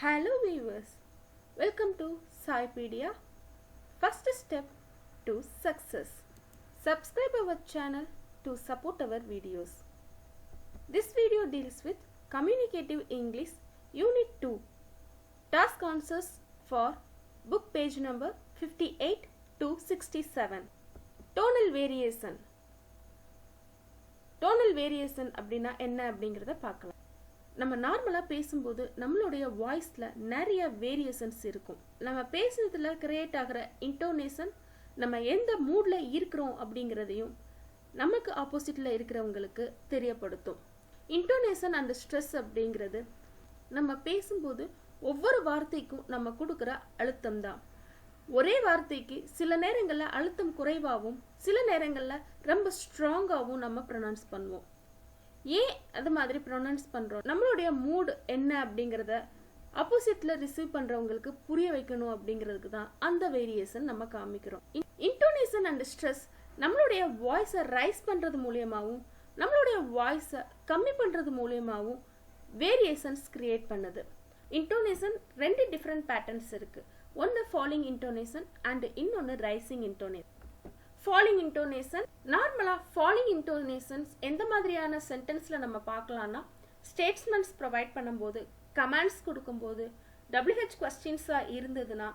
Hello viewers, welcome to Saipedia. First step to success. Subscribe our channel to support our videos. This video deals with Communicative English Unit 2. Task answers for book page number 58 to 67. Tonal variation. Tonal variation அப்படினா என்ன அப்படிங்கறத பார்க்கலாம். நம்ம நார்மலா பேசும்போது நம்மளுடைய வாய்ஸ்ல நிறைய வேரியேஷன்ஸ் இருக்கும். நம்ம பேசுறதுல கிரியேட் ஆகிற இன்டோனேஷன் நம்ம எந்த மூட்ல இருக்கிறோம் அப்படிங்கறதையும் நமக்கு ஆப்போசிட்ல இருக்கிறவங்களுக்கு தெரியப்படுத்தும். இன்டோனேஷன் அண்ட் ஸ்ட்ரெஸ் அப்படிங்கிறது நம்ம பேசும்போது ஒவ்வொரு வார்த்தைக்கும் நம்ம கொடுக்கிற அழுத்தம் தான். ஒரே வார்த்தைக்கு சில நேரங்கள்ல அழுத்தம் குறைவாகவும் சில நேரங்கள்ல ரொம்ப ஸ்ட்ராங்காகவும் நம்ம ப்ரொனவுன்ஸ் பண்ணுவோம். ஏன் அது மாதிரி ப்ரொனவுன்ஸ் பண்றோம், நம்மளுடைய மூட் என்ன அப்படிங்கறத ஆப்போசிட்ல ரிசீவ் பண்றவங்களுக்கு புரிய வைக்கணும் அப்படிங்கிறதுக்கு தான் அந்த வேரியேஷன் நம்ம காமிக்கிறோம். இன்டோனேஷன் அண்ட் ஸ்ட்ரெஸ் நம்மளுடைய வாய்ஸை ரைஸ் பண்றது மூலமாவும் நம்மளுடைய வாய்ஸை கம்மி பண்றது மூலமாவும் வேரியேஷன்ஸ் கிரியேட் பண்ணுது. இன்டோனேஷன் ரெண்டு டிஃப்ரெண்ட் பேட்டர்ன்ஸ் இருக்கு. ஒன்னு ஃபாலிங் இன்டோனேஷன் அண்ட் இன்னொன்னு ரைசிங் இன்டோனேஷன். ஃபாலிங் இன்டோனேஷன் நார்மலா ஃபாலிங் இன்டோனேஷன்ஸ் எந்த மாதிரியான சென்டென்ஸ்ல நம்ம பார்க்கலாம்னா ஸ்டேட்மெண்ட்ஸ் ப்ரொவைட் பண்ணும்போது, கமாண்ட்ஸ் கொடுக்கும்போது, WH கொஸ்டின்ஸா இருந்ததுன்னா,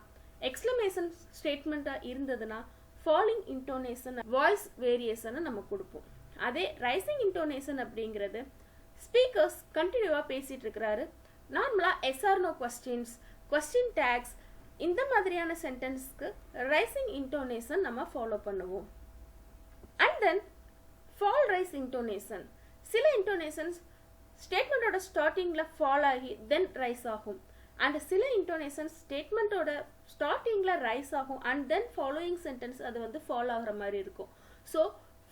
எக்ஸ்க்ளமேஷன் ஸ்டேட்மெண்ட்டா இருந்ததுன்னா ஃபாலிங் இன்டோனேஷன் வாய்ஸ் வேரியேஷனை நம்ம கொடுப்போம். அதே ரைசிங் இன்டோனேஷன் அப்படிங்கிறது ஸ்பீக்கர்ஸ் கண்டினியூவா பேசிட்டு இருக்கிறாரு, நார்மலா SR/No கொஸ்டின்ஸ், கொஸ்டின் டேக்ஸ் இந்த மாதிரியான சென்டென்ஸ்க்கு ரைசிங் இன்டோனேஷன் நம்ம ஃபாலோ பண்ணுவோம். And then fall rise intonation. சில இன்டோனேஷன்ஸ் ஸ்டேட்மெண்டோட ஸ்டார்டிங்ல ஃபால் ஆகி தென் ரைஸ் ஆகும். அண்ட் சில இன்டோனேஷன்ஸ் ஸ்டேட்மெண்டோட ஸ்டார்டிங்ல ரைஸ் ஆகும் அண்ட் தென் ஃபாலோயிங் சென்டென்ஸ் அது வந்து ஃபால் ஆகுற மாதிரி இருக்கும். So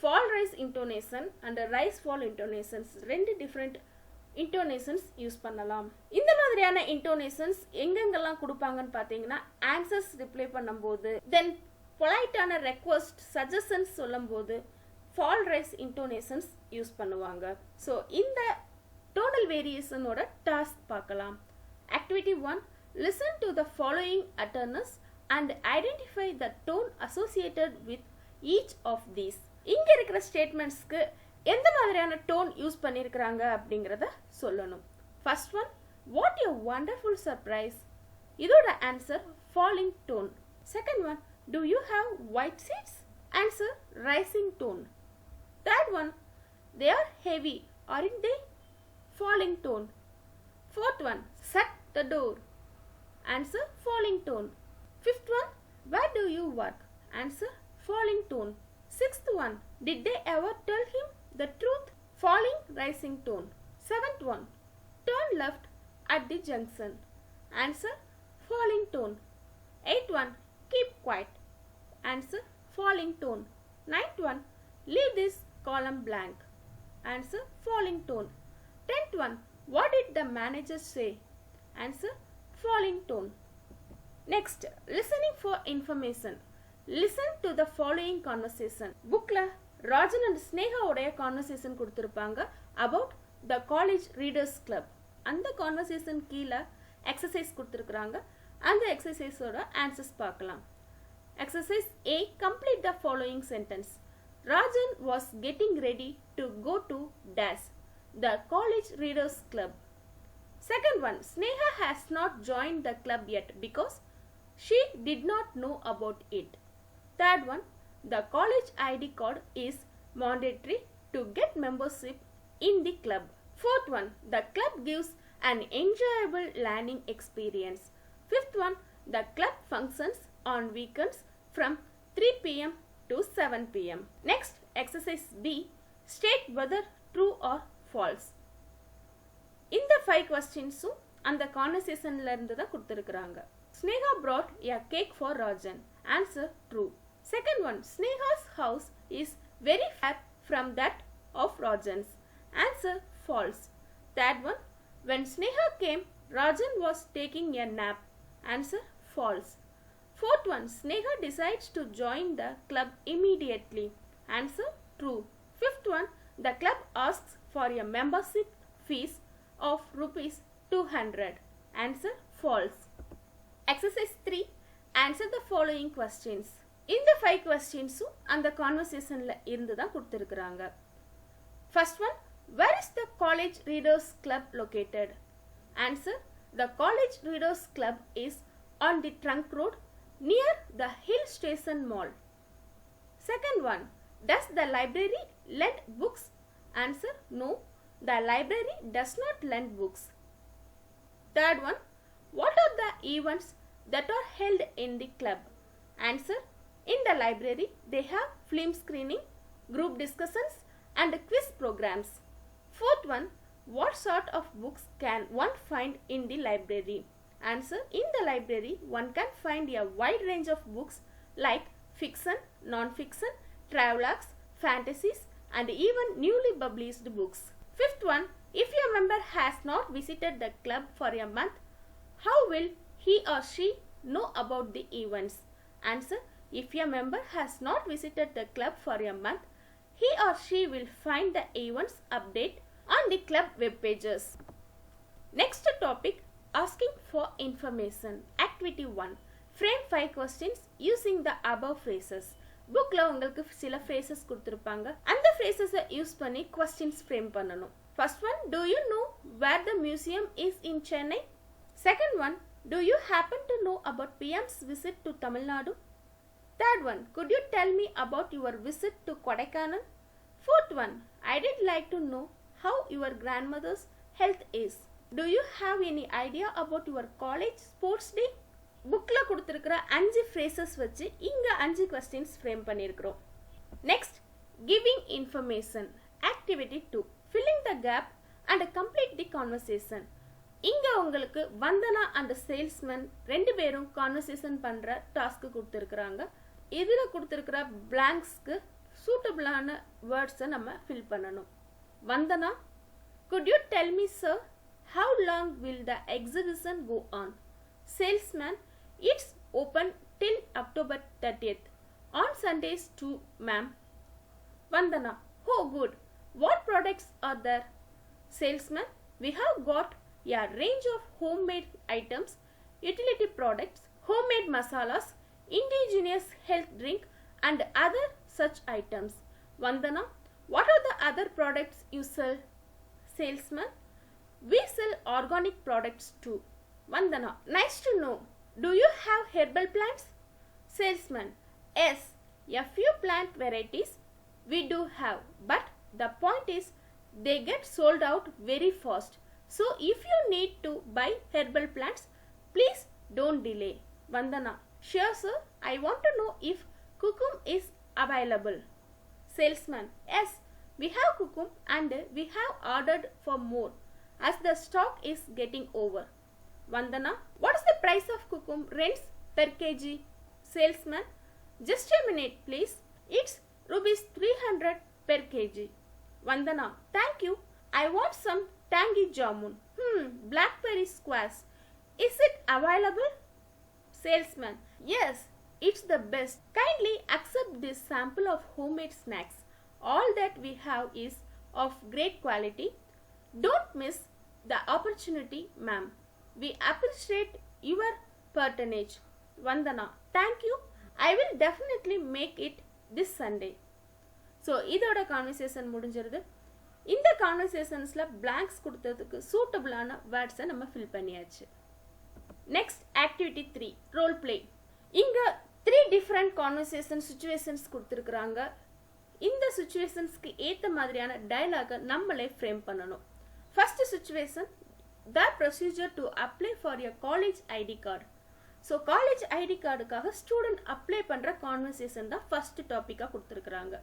fall rise intonation and rise fall intonations ரெண்டு டிஃப்ரெண்ட் இன்டோனேஷன்ஸ் யூஸ் பண்ணலாம். இந்த மாதிரியான இன்டோனேஷன்ஸ் எங்கெங்கெல்லாம் கொடுப்பாங்கன்னு பார்த்தீங்கன்னா ஆன்சர்ஸ் ரிப்ளை பண்ணும்போது, தென் பொலைட்டான ரெக்வஸ்ட் சஜஷன்ஸ் சொல்லும்போது ஃபால் ரைஸ் இன்டோனேஷன்ஸ் யூஸ் பண்ணுவாங்க. ஸோ இந்த டோனல் வேரியேஷனோட டாஸ்க் பார்க்கலாம். Activity 1, listen to the following utterances and identify the tone associated with each of these. இங்க இருக்கிற ஸ்டேட்மெண்ட்ஸ்க்கு எந்த மாதிரியான டோன் யூஸ் பண்ணிருக்காங்க அப்படிங்கறத சொல்லணும். First one, what a wonderful surprise. இதோட answer falling tone. Second one, do you have white seats. Answer rising tone. Third one, they are heavy aren't they. falling tone. fourth one, shut the door. Answer falling tone. fifth one, where do you work. Answer falling tone. sixth one, did they ever tell him the truth. falling rising tone. seventh one, turn left at the junction. Answer falling tone. eighth one, keep quiet. Answer falling tone. ninth one, leave this column blank. Answer falling tone. 10th one, what did the manager say. Answer falling tone. Next, listening for information. Listen to the following conversation. bookல Rajan and Sneha உடைய conversation கொடுத்திருப்பாங்க about the college readers club. அந்த conversation கீழே exercise கொடுத்துருக்குறாங்க. அந்த எக்ஸசைஸோட answers பார்க்கலாம். Exercise A, complete the following sentence. Rajan was getting ready to go to dash the college readers club. Second one, Sneha has not joined the club yet because she did not know about it. Third one, the college ID card is mandatory to get membership in the club. Fourth one, the club gives an enjoyable learning experience. Fifth one, the club functions on weekends from 3 p.m. to 7 p.m. Next, exercise B, state whether true or false. இந்த 5 questions-உம் அந்த conversation-ல இருந்து தான் கொடுத்திருக்காங்க. Sneha brought a cake for Rajan. Answer true. Second one, Sneha's house is very far from that of Rajan's. Answer false. Third one, when Sneha came, Rajan was taking a nap. Answer false. Fourth one, Sneha decides to join the club immediately. Answer true. Fifth one, the club asks for a membership fees of rupees 200. Answer false. Exercise 3. Answer the following questions. இந்த 5 questions-உம் அந்த conversationல இருந்து தான் கொடுத்திருக்கிறாங்க. First one, where is the College Readers Club located? Answer, the College Readers Club is on the Trunk Road near the Hill Station Mall. Second one, does the library lend books? Answer, no, the library does not lend books. Third one, what are the events that are held in the club? Answer, in the library they have film screening, group discussions and quiz programs. Fourth one, what sort of books can one find in the library? Answer, in the library one can find a wide range of books like fiction, non-fiction, travelogues, fantasies and even newly published books. Fifth one, if a member has not visited the club for a month, how will he or she know about the events? Answer, if a member has not visited the club for a month, he or she will find the events update on the club web pages. Next topic, asking for information. Activity 1. Frame 5 questions using the above phrases. புக்ல உங்களுக்கு சில phrases கொடுத்திருப்பாங்க. அந்த phrases use பண்ணி questions frame பண்ணணும். First one, do you know where the museum is in Chennai? Second one, do you happen to know about PM's visit to Tamil Nadu? Third one, could you tell me about your visit to Kodaikanal? Fourth one, I did like to know how your grandmother's health is. Do you have any idea about your college sports day? புக்ல கொடுத்திருக்கிற 5 phrases வச்சு இங்க 5 questions frame பண்ணியிருக்கிறோம். Next, giving information. Activity 2. Filling the gap and complete the conversation. இங்க உங்களுக்கு வந்தனா and salesman ரெண்டு பேரும் conversation பண்ற டாஸ்க் கொடுத்திருக்காங்க. இதுல கொடுத்திருக்கிற blanksக்கு சூட்டபிளான வேர்ட்ஸை நம்ம ஃபில் பண்ணணும். வந்தனா, could you tell me sir, how long will the exhibition go on? Salesman, it's open till October 30th. On Sundays too, ma'am. Vandana, oh good. What products are there? Salesman, we have got a range of homemade items, utility products, homemade masalas, indigenous health drink and other such items. Vandana, what are the other products you sell? Salesman, we sell organic products too. Vandana, nice to know. Do you have herbal plants? Salesman, yes, a few plant varieties we do have, but the point is they get sold out very fast. So if you need to buy herbal plants, please don't delay. Vandana, sure sir, I want to know if kukum is available. Salesman, yes, we have kukum and we have ordered for more as the stock is getting over. Vandana, what is the price of kukum rents per kg? Salesman, just a minute please, it's rupees 300 per kg. Vandana, thank you, I want some tangy jamun. Blackberry squash, is it available? Salesman, yes, it's the best. Kindly accept this sample of homemade snacks. All that we have is of great quality. Don't miss the opportunity, ma'am. We appreciate your patronage. Vandana, thank you. I will definitely make it this Sunday. So, இதோட conversation முடிஞ்சிருது. இந்த conversationsல blanks கொடுத்ததுக்கு suitableான words-ஐ நம்ம fill பண்ணியாச்சு. Next, activity 3. Role play. இங்க 3 different conversation situations கொடுத்திருக்காங்க. இந்த situationsக்கு ஏத்த மாதிரியான dialogue நம்மளே frame பண்ணணும். First situation, the procedure to apply for a college ID card. So college ID cardக்காக student apply பண்ற conversation தான் first topic-ஆ கொடுத்திருக்காங்க.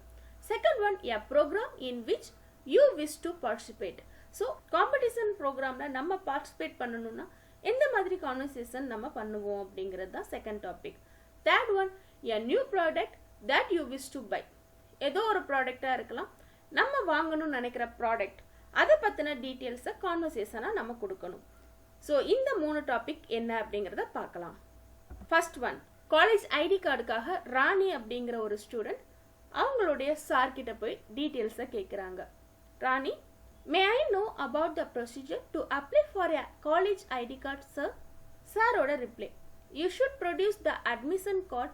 Second one, a program in which you wish to participate. So competition programல நம்ம participate பண்ணனும்னா எந்த மாதிரி conversation நம்ம பண்ணுவோம் அப்படிங்கிறது தான் second topic. Third one, a new product that you wish to buy. ஏதோ ஒரு ப்ராடக்டா இருக்கலாம், நம்ம வாங்கணும்னு நினைக்கிற ப்ராடக்ட், அதை பத்தின டீடைல்ஸை கான்வர்சேஷனா நம்ம கொடுக்கணும். ஸோ இந்த 3 டாபிக் என்ன அப்படிங்கிறத பார்க்கலாம். ஃபர்ஸ்ட் ஒன், காலேஜ் ஐடி கார்டுக்காக ராணி அப்படிங்கிற ஒரு ஸ்டூடெண்ட் அவங்களுடைய சார் கிட்ட போய் டீடைல்ஸை கேட்குறாங்க. Rani, may I know about the procedure to apply for a college ID card sir? சாரோட reply, you should produce the admission card,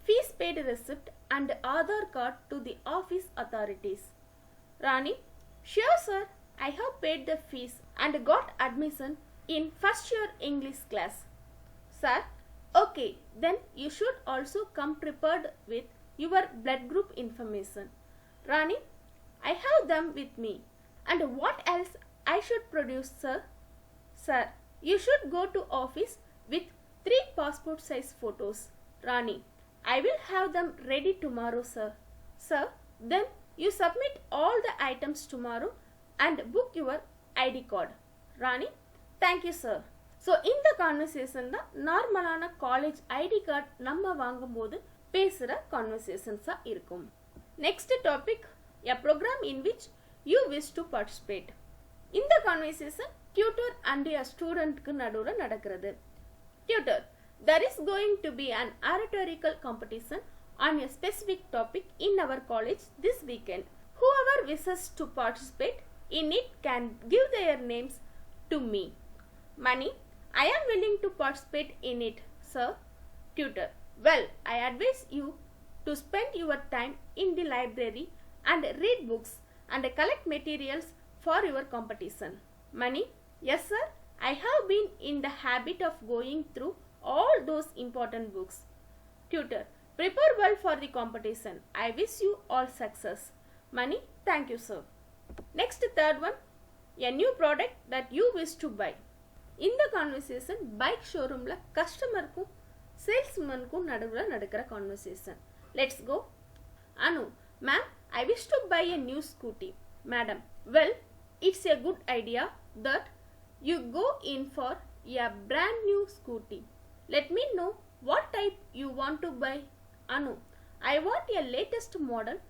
fees paid receipt and Aadhaar card to the office authorities. Rani, sure sir, I have paid the fees and got admission in first year English class. Sir, okay, then you should also come prepared with your blood group information. Rani, I have them with me. And what else I should produce, sir? Sir, you should go to office with 3 passport size photos. Rani, I will have them ready tomorrow, sir. Sir, then you submit all the items tomorrow and book your ID card. Rani, thank you, sir. So இந்த conversation தான் நார்மலான college ID card நம்ம வாங்கும்போது பேசுகிற கான்வர்சேஷன்ஸாக இருக்கும். Next topic, a programme in which you wish to participate. இந்த conversation tutor and a ஸ்டூடெண்ட்க்கு நடுவில் நடக்கிறது. Tutor, there is going to be an oratorical competition on a specific topic in our college this weekend. Whoever wishes to participate in it can give their names to me. Mani, I am willing to participate in it, sir. Tutor, well, I advise you to spend your time in the library and read books and collect materials for your competition. Mani, yes sir, I have been in the habit of going through all those important books. Tutor, prepare well for the competition. I wish you all success. Mani, thank you sir. Next, third one, a new product that you wish to buy. இந்த conversation bike ஷோரூமில் கஸ்டமருக்கும் சேல்ஸ்மேனுக்கும் நடுவில் நடக்கிற conversation. Let's go. Anu, ma'am, I wish to buy a new Scooty. Madam, well, it's a good idea that you go in for a brand new Scooty. Let me know what type you want to buy. Anu, I want a latest model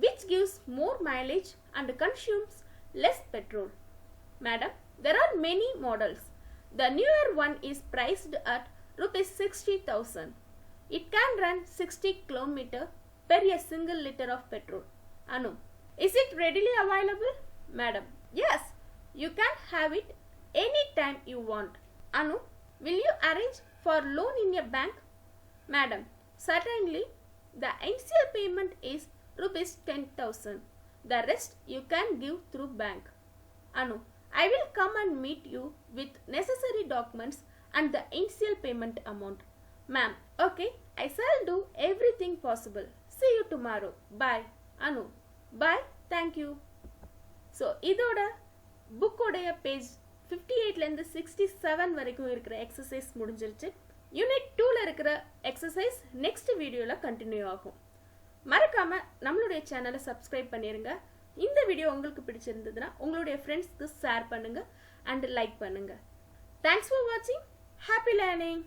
which gives more mileage and consumes less petrol. Madam, there are many models. The newer one is priced at rupees 60,000. It can run 60 km per a single liter of petrol. Anu, is it readily available? Madam, yes, you can have it any time you want. Anu, will you arrange for loan in a bank? Madam, certainly. The initial payment is rupees 10,000. The rest you can give through bank. Anu, I will come and meet you with necessary documents and the initial payment amount. Ma'am, okay, I shall do everything possible. See you tomorrow. Bye. Anu, bye. Thank you. So, இதோட புக்கோடைய page 58லேருந்து 67 வரைக்கும் இருக்கிற exercise முடிஞ்சிருச்சு. Unit 2ல இருக்கிற exercise next வீடியோவில் continue ஆகும். மறக்காம நம்மளுடைய சேனலை சப்ஸ்கிரைப் பண்ணிருங்க. இந்த வீடியோ உங்களுக்கு பிடிச்சிருந்ததுன்னா உங்களுடைய ஃப்ரெண்ட்ஸ்க்கு ஷேர் பண்ணுங்க அண்ட் லைக் பண்ணுங்க. தேங்க்ஸ் ஃபார் வாட்சிங். Happy learning.